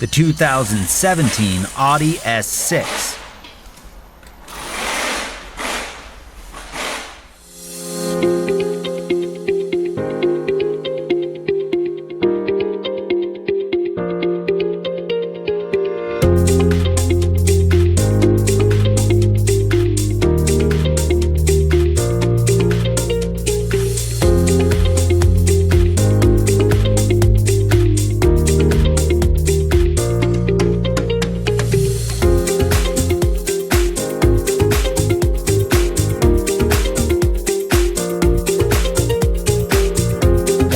the 2017 Audi S6.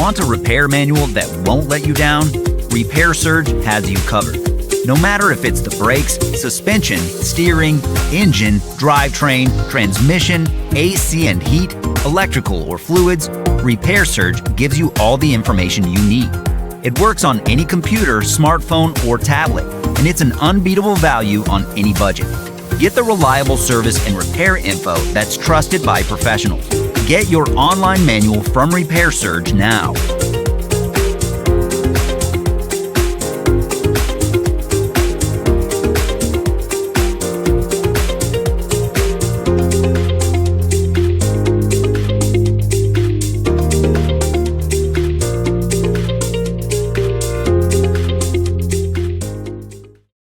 Want a repair manual that won't let you down? Repair Surge has you covered. No matter if it's the brakes, suspension, steering, engine, drivetrain, transmission, AC and heat, electrical or fluids, Repair Surge gives you all the information you need. It works on any computer, smartphone, or tablet, and it's an unbeatable value on any budget. Get the reliable service and repair info that's trusted by professionals. Get your online manual from Repair Surge now.